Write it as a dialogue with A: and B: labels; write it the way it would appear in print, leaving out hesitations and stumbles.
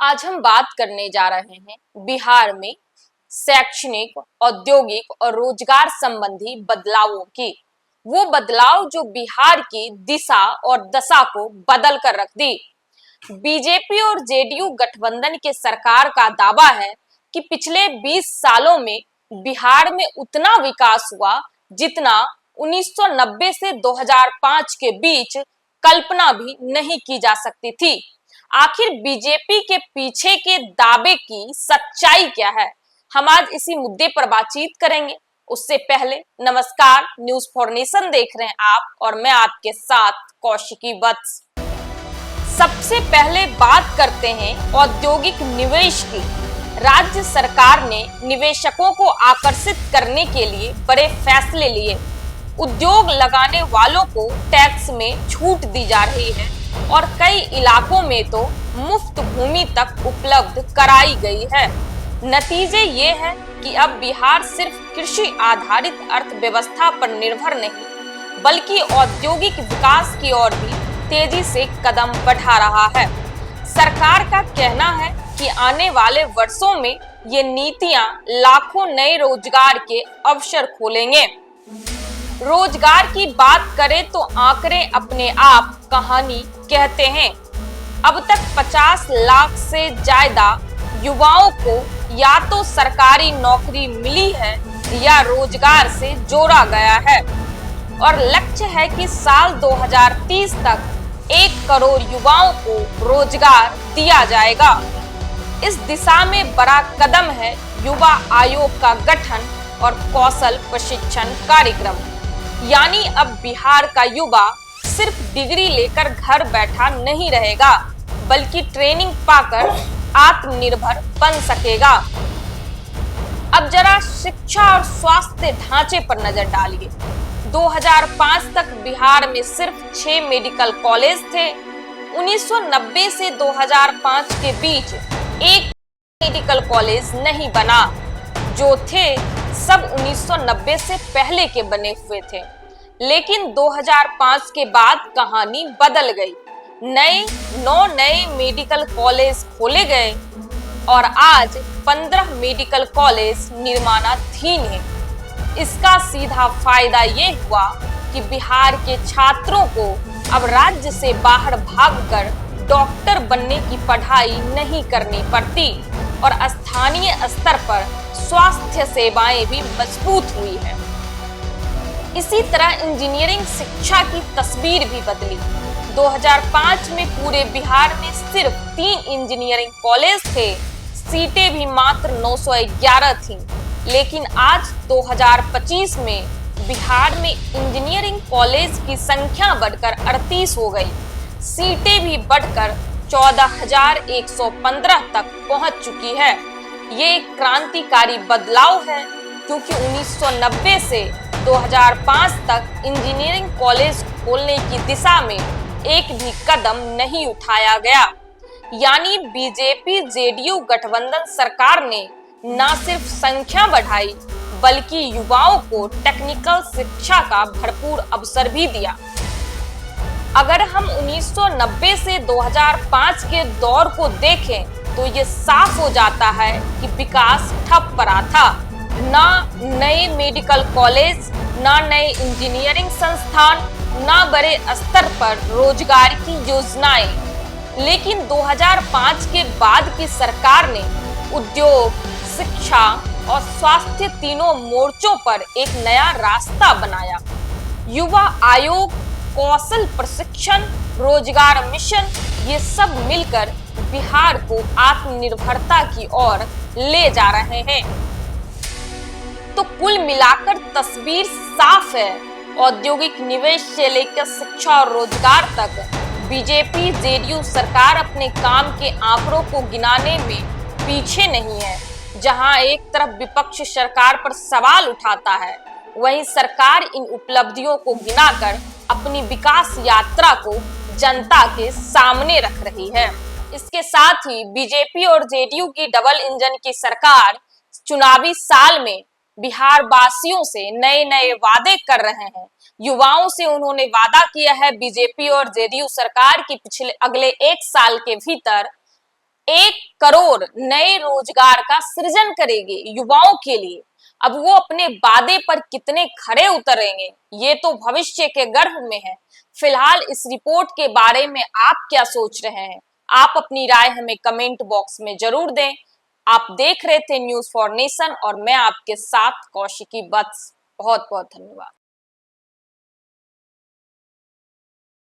A: आज हम बात करने जा रहे हैं बिहार में शैक्षणिक, औद्योगिक और रोजगार संबंधी बदलावों की। वो बदलाव जो बिहार की दिशा और दशा को बदल कर रख दी। बीजेपी और जेडीयू गठबंधन के सरकार का दावा है कि पिछले 20 सालों में बिहार में उतना विकास हुआ जितना 1990 से 2005 के बीच कल्पना भी नहीं की जा सकती थी। आखिर बीजेपी के पीछे के दावे की सच्चाई क्या है, हम आज इसी मुद्दे पर बातचीत करेंगे। उससे पहले नमस्कार, न्यूज फॉर नेशन देख रहे हैं आप और मैं आपके साथ कौशिकी वत्स। सबसे पहले बात करते हैं औद्योगिक निवेश की। राज्य सरकार ने निवेशकों को आकर्षित करने के लिए बड़े फैसले लिए। उद्योग लगाने वालों को टैक्स में छूट दी जा रही है और कई इलाकों में तो मुफ्त भूमि तक उपलब्ध कराई गई है। नतीजे ये है कि अब बिहार सिर्फ कृषि आधारित अर्थव्यवस्था पर निर्भर नहीं बल्कि औद्योगिक विकास की ओर भी तेजी से कदम बढ़ा रहा है। सरकार का कहना है कि आने वाले वर्षों में ये नीतियां लाखों नए रोजगार के अवसर खोलेंगे। रोजगार की बात करें तो आंकड़े अपने आप कहानी कहते हैं। अब तक 50 लाख से ज्यादा युवाओं को या तो सरकारी नौकरी मिली है या रोजगार से जोड़ा गया है और लक्ष्य है कि साल 2030 तक 1 करोड़ युवाओं को रोजगार दिया जाएगा। इस दिशा में बड़ा कदम है युवा आयोग का गठन और कौशल प्रशिक्षण कार्यक्रम। यानी अब बिहार का युवा सिर्फ डिग्री लेकर घर बैठा नहीं रहेगा बल्कि ट्रेनिंग पाकर आत्मनिर्भर बन सकेगा। अब जरा शिक्षा और स्वास्थ्य ढांचे पर नजर डालिए। 2005 तक बिहार में सिर्फ 6 मेडिकल कॉलेज थे। 1990 से 2005 के बीच एक मेडिकल कॉलेज नहीं बना। जो थे सब 1990 से पहले के बने हुए थे। लेकिन 2005 के बाद कहानी बदल गई। 9 नए मेडिकल कॉलेज खोले गए और आज 15 मेडिकल कॉलेज निर्माणाधीन हैं। इसका सीधा फायदा ये हुआ कि बिहार के छात्रों को अब राज्य से बाहर भागकर डॉक्टर बनने की पढ़ाई नहीं करनी पड़ती और स्थानीय स्तर पर स्वास्थ्य सेवाएं भी मजबूत हुई है। इसी तरह इंजीनियरिंग शिक्षा की तस्वीर भी बदली। 2005 में पूरे बिहार में सिर्फ 3 इंजीनियरिंग कॉलेज थे। सीटें भी मात्र 911 थीं। लेकिन आज 2025 में बिहार में इंजीनियरिंग कॉलेज की संख्या बढ़कर 38 हो गई। सीटें भी बढ़कर 14,115 तक पहुंच चुकी है। ये एक क्रांतिकारी बदलाव है क्योंकि 1990 से 2005 तक इंजीनियरिंग कॉलेज खोलने की दिशा में एक भी कदम नहीं उठाया गया। यानी बीजेपी जेडीयू गठबंधन सरकार ने न सिर्फ संख्या बढ़ाई बल्कि युवाओं को टेक्निकल शिक्षा का भरपूर अवसर भी दिया। अगर हम 1990 से 2005 के दौर को देखें तो ये साफ हो जाता है कि विकास ठप पड़ा था। ना नए मेडिकल कॉलेज, ना नए इंजीनियरिंग संस्थान, ना बड़े स्तर पर रोजगार की योजनाएं। लेकिन 2005 के बाद की सरकार ने उद्योग, शिक्षा और स्वास्थ्य तीनों मोर्चों पर एक नया रास्ता बनाया। युवा आयोग, कौशल प्रशिक्षण, रोजगार मिशन, ये सब मिलकर बिहार को आत्मनिर्भरता की ओर ले जा रहे हैं। तो कुल मिलाकर तस्वीर साफ है। औद्योगिक निवेश से लेकर शिक्षा और रोजगार तक बीजेपी जेडीयू सरकार अपने काम के आंकड़ों को गिनाने में पीछे नहीं है। जहां एक तरफ विपक्ष सरकार पर सवाल उठाता है, वहीं सरकार इन उपलब्धियों को गिनाकर अपनी विकास यात्रा को जनता के सामने रख रही है। इसके साथ ही बीजेपी और जेडीयू की डबल इंजन की सरकार चुनावी साल में बिहार वासियों से नए नए वादे कर रहे हैं। युवाओं से उन्होंने वादा किया है बीजेपी और जेडीयू सरकार की पिछले अगले 1 साल के भीतर 1 करोड़ नए रोजगार का सृजन करेगी युवाओं के लिए। अब वो अपने वादे पर कितने खरे उतरेंगे ये तो भविष्य के गर्भ में है। फिलहाल इस रिपोर्ट के बारे में आप क्या सोच रहे हैं? आप अपनी राय हमें कमेंट बॉक्स में जरूर दें। आप देख रहे थे न्यूज फॉर नेशन और मैं आपके साथ कौशिकी वत्स। बहुत बहुत धन्यवाद।